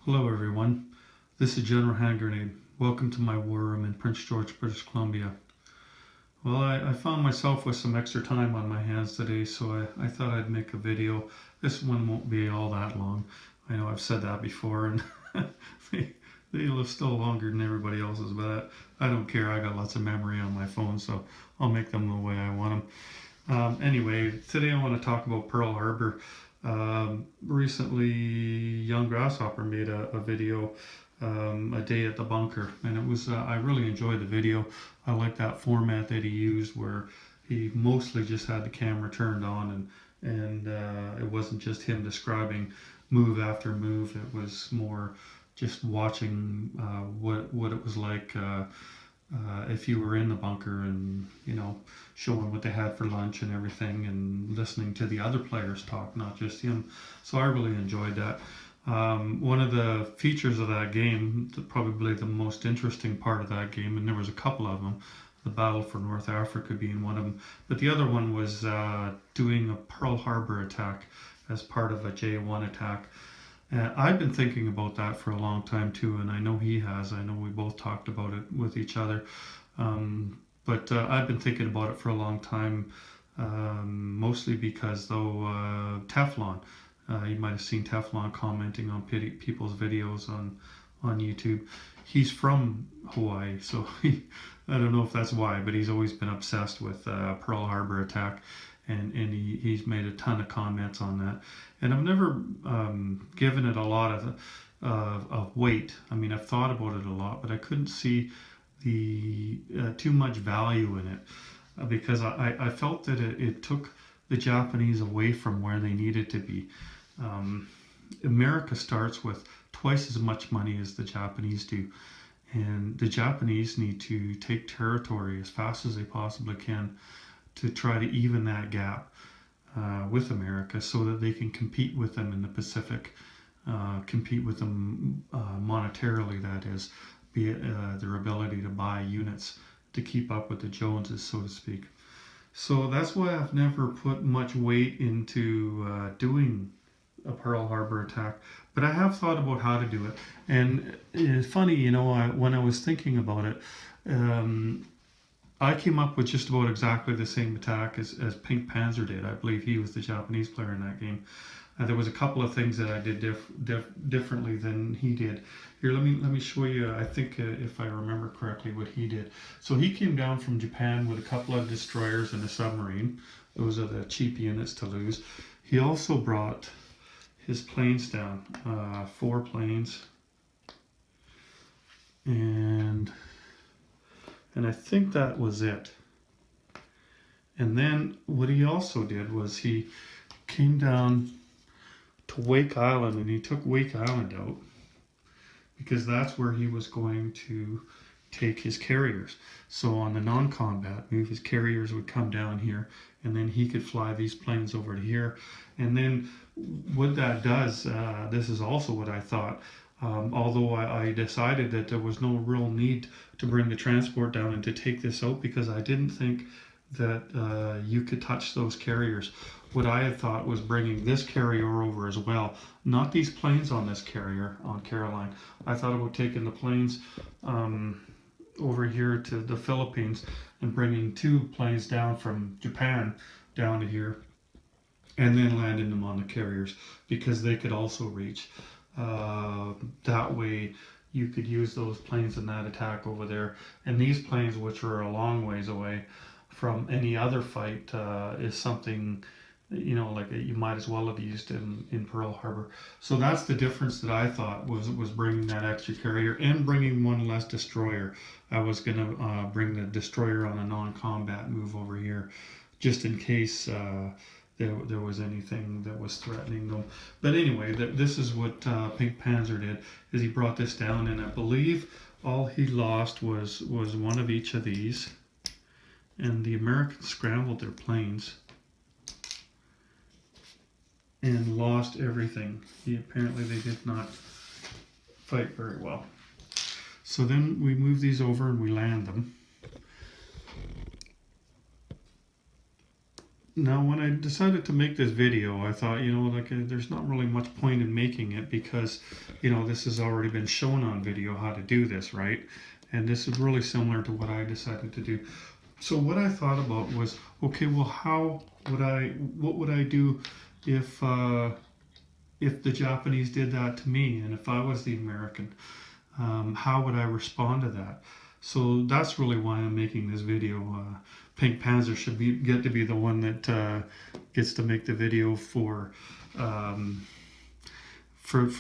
Hello everyone, this is General Hand Grenade. Welcome to my war room in Prince George, British Columbia. Well, I found myself with some extra time on my hands today, so I thought I'd make a video. This one won't be all that long. I know I've said that before, and they live still longer than everybody else's, but I don't care. I got lots of memory on my phone, so I'll make them the way I want them. Anyway, today I want to talk about Pearl Harbor. Recently, Young Grasshopper made a video, a day at the bunker, and it was I really enjoyed the video. I like that format that he used, where he mostly just had the camera turned on, and it wasn't just him describing move after move. It was more just watching what it was like. If you were in the bunker, and showing what they had for lunch and everything, and listening to the other players talk, not just him. So I really enjoyed that. One of the features of that game, probably the most interesting part of that game, and there was a couple of them, the Battle for North Africa being one of them, but the other one was doing a Pearl Harbor attack as part of a J1 attack. I've been thinking about that for a long time too, and I know he has. I know we both talked about it with each other. But I've been thinking about it for a long time, mostly because Teflon, you might have seen Teflon commenting on people's videos on YouTube. He's from Hawaii, so I don't know if that's why, but he's always been obsessed with Pearl Harbor attack, and he's made a ton of comments on that. And I've never given it a lot of weight. I mean, I've thought about it a lot, but I couldn't see the too much value in it, because I felt that it took the Japanese away from where they needed to be. America starts with twice as much money as the Japanese do, and the Japanese need to take territory as fast as they possibly can to try to even that gap with America, so that they can compete with them in the Pacific, compete with them monetarily, that is, be it their ability to buy units to keep up with the Joneses, so to speak. So that's why I've never put much weight into doing a Pearl Harbor attack, but I have thought about how to do it. And it's funny, when I was thinking about it, I came up with just about exactly the same attack as Pink Panzer did. I believe he was the Japanese player in that game. There was a couple of things that I did differently than he did. Here, let me show you. I think if I remember correctly, what he did. So he came down from Japan with a couple of destroyers and a submarine. Those are the cheap units to lose. He also brought his planes down, 4 planes, and I think that was it. And then what he also did was he came down to Wake Island, and he took Wake Island out because that's where he was going to take his carriers. So on the non-combat move, his carriers would come down here, and then he could fly these planes over to here. And then what that does, this is also what I thought, although I decided that there was no real need to bring the transport down and to take this out, because I didn't think that you could touch those carriers. What I had thought was bringing this carrier over as well, not these planes on this carrier on Caroline. I thought about taking the planes over here to the Philippines and bringing 2 planes down from Japan down to here, and then landing them on the carriers, because they could also reach. That way you could use those planes in that attack over there. And these planes, which are a long ways away from any other fight, is something, like you might as well have used in Pearl Harbor. So that's the difference that I thought was bringing that extra carrier and bringing 1 less destroyer. I was going to bring the destroyer on a non-combat move over here, just in case there was anything that was threatening them. But anyway, this is what Pink Panzer did, is he brought this down, and I believe all he lost was 1 of each of these, and the Americans scrambled their planes and lost everything. Apparently they did not fight very well. So then we move these over and we land them. Now, when I decided to make this video, I thought, there's not really much point in making it because, this has already been shown on video how to do this, right? And this is really similar to what I decided to do. So what I thought about was, okay, well, what would I do if the Japanese did that to me, and if I was the American, how would I respond to that? So that's really why I'm making this video. Pink Panzer should get to be the one that gets to make the video for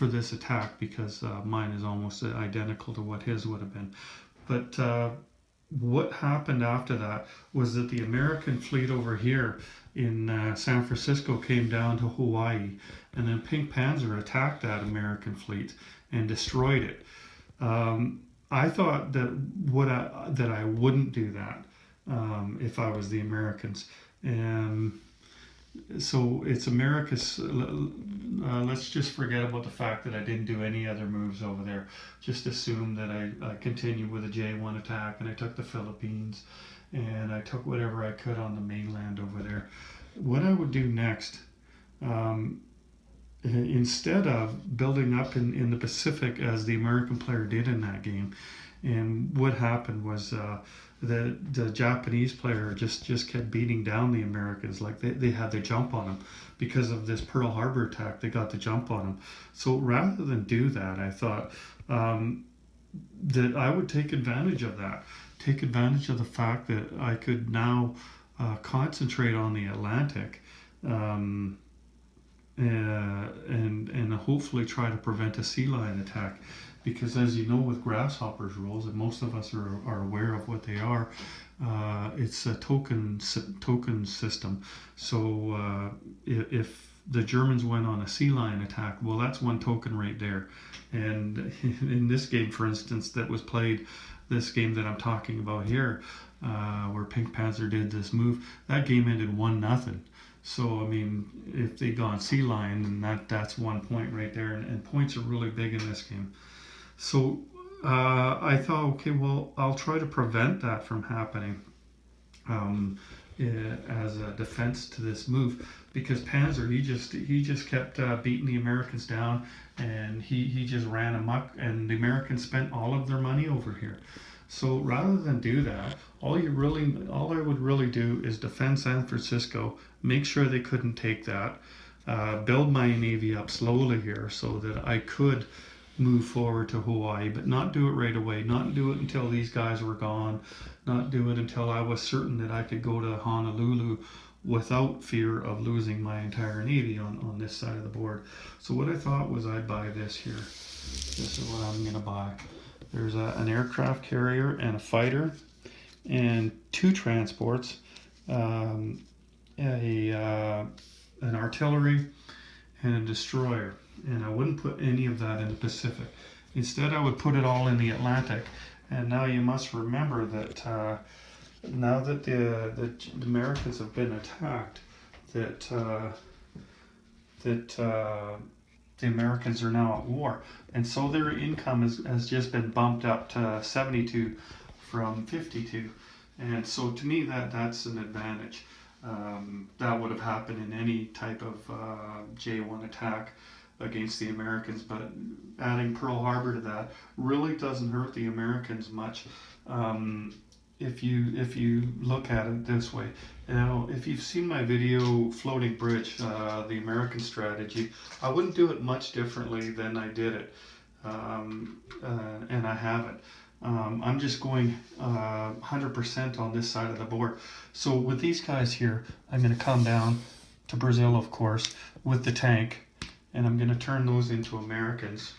this attack, because mine is almost identical to what his would have been. But what happened after that was that the American fleet over here in San Francisco came down to Hawaii, and then Pink Panzer attacked that American fleet and destroyed it. I thought that I wouldn't do that if I was the Americans, and so it's America's. Let's just forget about the fact that I didn't do any other moves over there. Just assume that I continued with a J1 attack, and I took the Philippines, and I took whatever I could on the mainland over there. What I would do next, instead of building up in the Pacific as the American player did in that game, and what happened was the Japanese player just kept beating down the Americans. Like they had the jump on them because of this Pearl Harbor attack. They got the jump on them. So rather than do that, I thought that I would take advantage of that. Take advantage of the fact that I could now concentrate on the Atlantic. And hopefully try to prevent a sea lion attack, because as you know, with grasshoppers rules, and most of us are aware of what they are, it's a token system. So if the Germans went on a sea lion attack, well, that's one token right there. And in this game, for instance, that was played, this game that I'm talking about here, where Pink Panzer did this move, that game ended 1-0. So, I mean, if they'd gone sea lion, then that's 1 point right there, and points are really big in this game. So I thought, okay, well, I'll try to prevent that from happening as a defense to this move, because Panzer, he just kept beating the Americans down, and he just ran amok, and the Americans spent all of their money over here. So rather than do that, all I would really do is defend San Francisco, make sure they couldn't take that, build my navy up slowly here so that I could move forward to Hawaii, but not do it right away, not do it until these guys were gone, not do it until I was certain that I could go to Honolulu without fear of losing my entire navy on this side of the board. So what I thought was I'd buy this here. This is what I'm going to buy. There's an aircraft carrier and a fighter and 2 transports, an artillery and a destroyer. And I wouldn't put any of that in the Pacific. Instead, I would put it all in the Atlantic. And now you must remember that now that the Americans have been attacked, that the Americans are now at war, and so their income has just been bumped up to 72 from 52, and so to me that's an advantage. That would have happened in any type of J1 attack against the Americans, but adding Pearl Harbor to that really doesn't hurt the Americans much. If you look at it this way. Now, if you've seen my video, Floating Bridge, the American strategy, I wouldn't do it much differently than I did it, and I haven't. I'm just going 100% on this side of the board. So with these guys here, I'm going to come down to Brazil, of course, with the tank, and I'm going to turn those into Americans.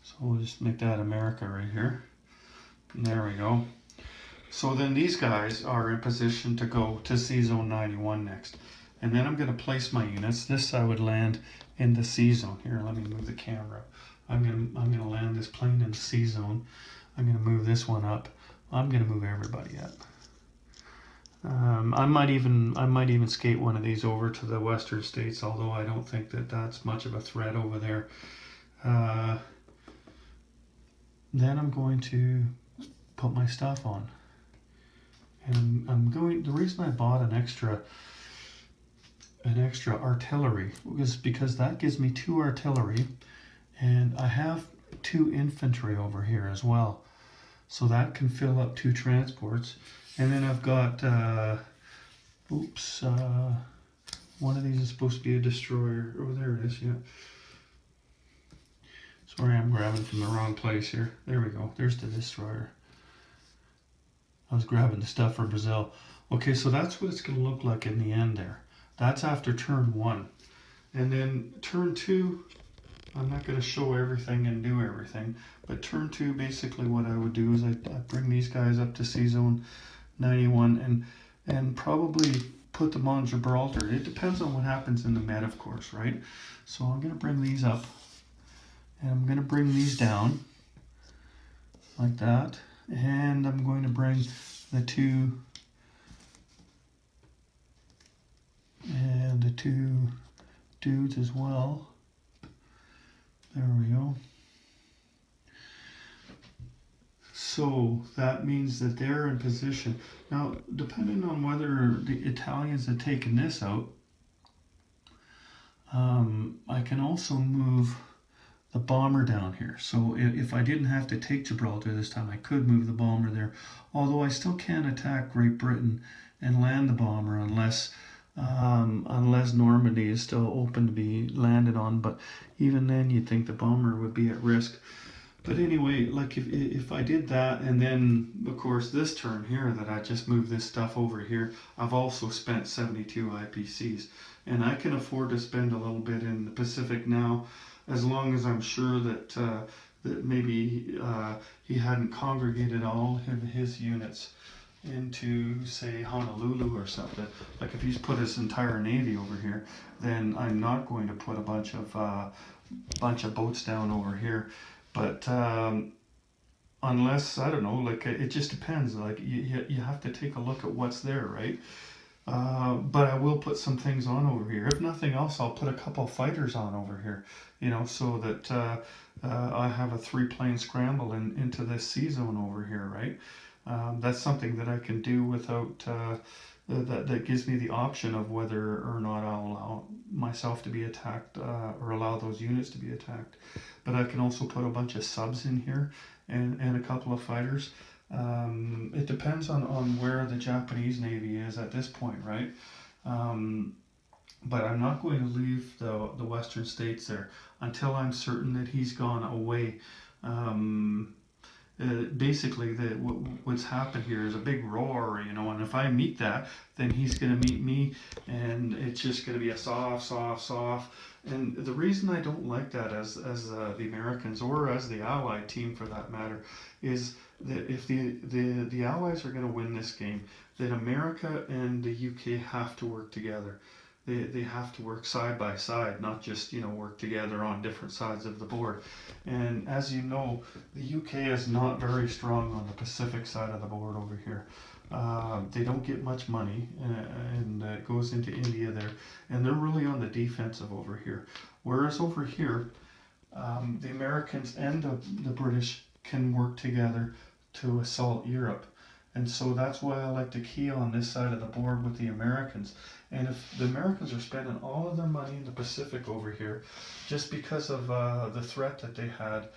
So we'll just make that America right here. And there we go. So then these guys are in position to go to C Zone 91 next. And then I'm going to place my units. This I would land in the C Zone. Here, let me move the camera. I'm going to land this plane in the C Zone. I'm going to move this one up. I'm going to move everybody up. I might even skate one of these over to the western states, although I don't think that that's much of a threat over there. Then I'm going to put my stuff on. And I'm going. The reason I bought an extra artillery was because that gives me 2 artillery, and I have 2 infantry over here as well, so that can fill up 2 transports. And then I've got one of these is supposed to be a destroyer. Oh, there it is. Yeah. Sorry, I'm grabbing from the wrong place here. There we go. There's the destroyer. I was grabbing the stuff for Brazil. Okay, so that's what it's going to look like in the end there. That's after turn 1. And then turn 2, I'm not going to show everything and do everything, but turn 2, basically what I would do is I bring these guys up to C-Zone 91 and probably put them on Gibraltar. It depends on what happens in the Med, of course, right? So I'm going to bring these up, and I'm going to bring these down like that, and I'm going to bring the 2 dudes as well. There we go. So that means that they're in position. Now, depending on whether the Italians had taken this out, I can also move the bomber down here. So if I didn't have to take Gibraltar this time, I could move the bomber there. Although I still can't attack Great Britain and land the bomber unless Normandy is still open to be landed on. But even then, you'd think the bomber would be at risk. But anyway, like if I did that, and then of course this turn here that I just moved this stuff over here, I've also spent 72 IPCs, and I can afford to spend a little bit in the Pacific now, as long as I'm sure that that maybe he hadn't congregated all of his units into, say, Honolulu or something. Like if he's put his entire navy over here, then I'm not going to put a bunch of boats down over here. But unless, I don't know, like it just depends. Like you have to take a look at what's there, right? But I will put some things on over here. If nothing else, I'll put a couple of fighters on over here, so that I have a 3-plane scramble into this C-Zone over here, right? That's something that I can do without, that gives me the option of whether or not I'll allow myself to be attacked or allow those units to be attacked. But I can also put a bunch of subs in here and a couple of fighters. It depends on where the Japanese Navy is at this point, right? But I'm not going to leave the Western States there until I'm certain that he's gone away. Basically, what's happened here is a big roar, and if I meet that, then he's going to meet me, and it's just going to be a soft. And the reason I don't like that as the Americans, or as the Allied team for that matter, is that if the Allies are going to win this game, then America and the UK have to work together. They have to work side by side, not just work together on different sides of the board. And as you know, the UK is not very strong on the Pacific side of the board over here. They don't get much money, and it goes into India there, and they're really on the defensive over here. Whereas over here, the Americans and the British can work together to assault Europe. And so that's why I like to key on this side of the board with the Americans. And if the Americans are spending all of their money in the Pacific over here, just because of the threat that they had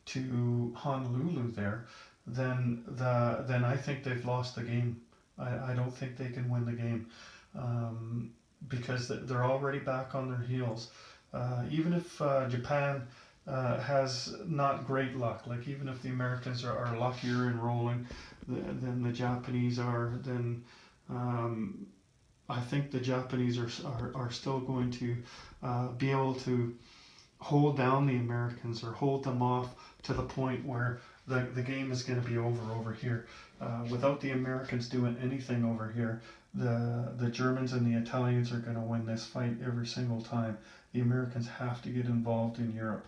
to Honolulu there, then I think they've lost the game. I don't think they can win the game, because they're already back on their heels. Even if Japan has not great luck, like even if the Americans are luckier in rolling than the Japanese are, then I think the Japanese are still going to be able to hold down the Americans or hold them off to the point where the game is going to be over here. Without the Americans doing anything over here, the Germans and the Italians are going to win this fight every single time. The Americans have to get involved in Europe.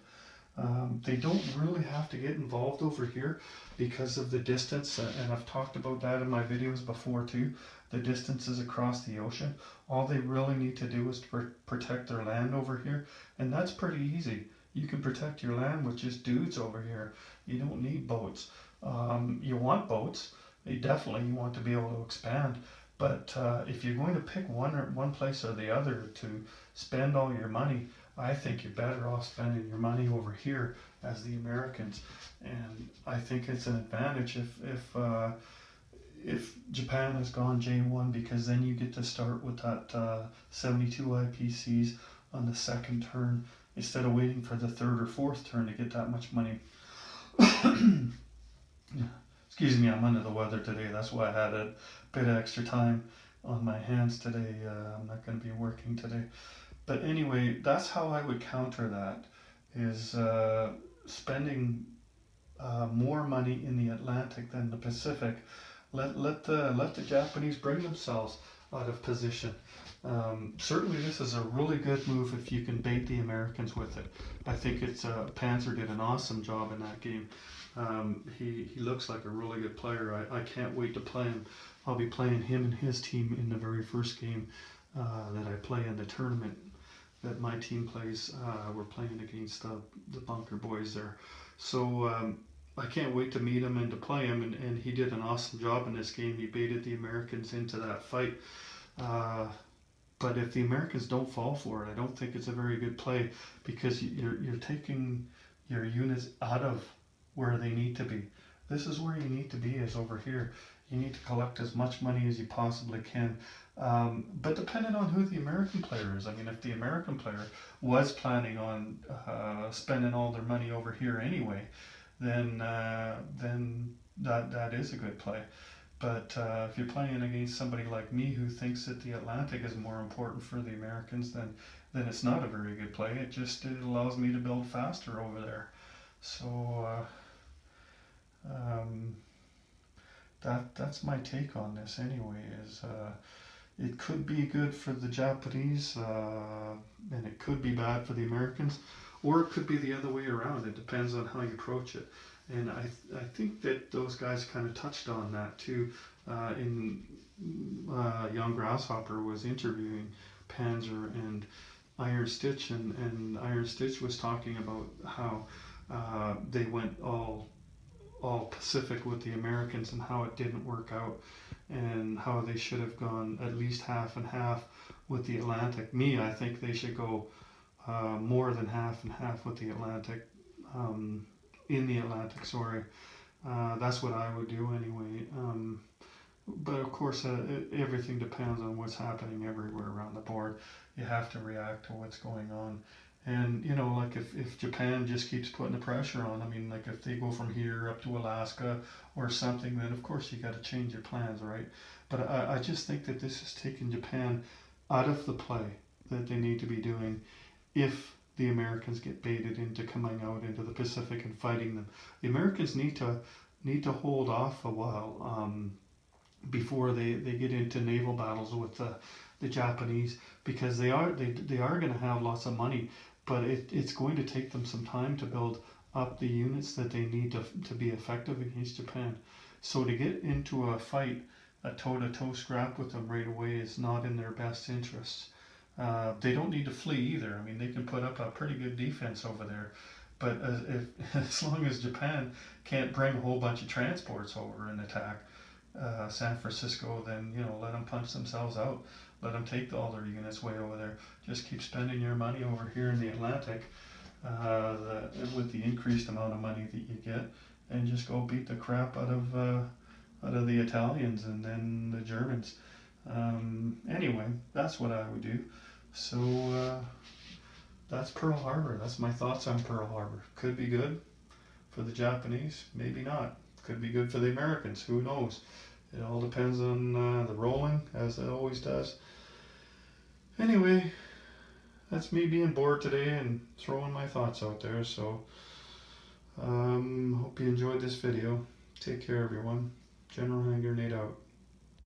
They don't really have to get involved over here because of the distance, and I've talked about that in my videos before too. The distances across the ocean. All they really need to do is protect their land over here, and that's pretty easy. You can protect your land with just dudes over here. You don't need boats. You want boats. You want to be able to expand. But if you're going to pick one place or the other to spend all your money, I think you're better off spending your money over here as the Americans. And I think it's an advantage if Japan has gone J1, because then you get to start with that 72 IPCs on the second turn instead of waiting for the third or fourth turn to get that much money. Excuse me, I'm under the weather today. That's why I had a bit of extra time on my hands today. I'm not going to be working today. But anyway, that's how I would counter that, is spending more money in the Atlantic than the Pacific. Let the Japanese bring themselves out of position. Certainly this is a really good move if you can bait the Americans with it. I think Panzer did an awesome job in that game. He looks like a really good player. I can't wait to play him. I'll be playing him and his team in the very first game that I play in the tournament that my team plays. We're playing against the Bunker Boys there. So I can't wait to meet him and to play him, and he did an awesome job in this game. He baited the Americans into that fight. But if the Americans don't fall for it, I don't think it's a very good play, because you're taking your units out of where they need to be. This is where you need to be, is over here. You need to collect as much money as you possibly can. But depending on who the American player is, I mean, if the American player was planning on spending all their money over here anyway, then that is a good play. But if you're playing against somebody like me who thinks that the Atlantic is more important for the Americans, then it's not a very good play. It allows me to build faster over there. So that's my take on this anyway, is it could be good for the Japanese and it could be bad for the Americans, or it could be the other way around. It depends on how you approach it. And I think that those guys kind of touched on that too. Young Grasshopper was interviewing Panzer and Iron Stitch, and Iron Stitch was talking about how they went all Pacific with the Americans and how it didn't work out, and how they should have gone at least half and half with the Atlantic. I think they should go more than half and half with the Atlantic. In the Atlantic, sorry. That's what I would do anyway. But of course, everything depends on what's happening everywhere around the board. You have to react to what's going on. And, like if Japan just keeps putting the pressure on, I mean, like if they go from here up to Alaska or something, then of course you got to change your plans, right? But I just think that this is taking Japan out of the play that they need to be doing if the Americans get baited into coming out into the Pacific and fighting them. The Americans need to hold off a while before they get into naval battles with the Japanese, because they are going to have lots of money, but it's going to take them some time to build up the units that they need to be effective against Japan. So to get into a fight, a toe-to-toe scrap with them right away, is not in their best interests. They don't need to flee either. I mean, they can put up a pretty good defense over there. But as long as Japan can't bring a whole bunch of transports over and attack San Francisco, then, let them punch themselves out. Let them take all their units way over there. Just keep spending your money over here in the Atlantic with the increased amount of money that you get, and just go beat the crap out of the Italians and then the Germans. Anyway, that's what I would do. So that's Pearl Harbor. That's my thoughts on Pearl Harbor. Could be good for the Japanese, maybe not. Could be good for the Americans, who knows? It all depends on the rolling, as it always does. Anyway, that's me being bored today and throwing my thoughts out there. So hope you enjoyed this video. Take care, everyone. General Hand Grenade out.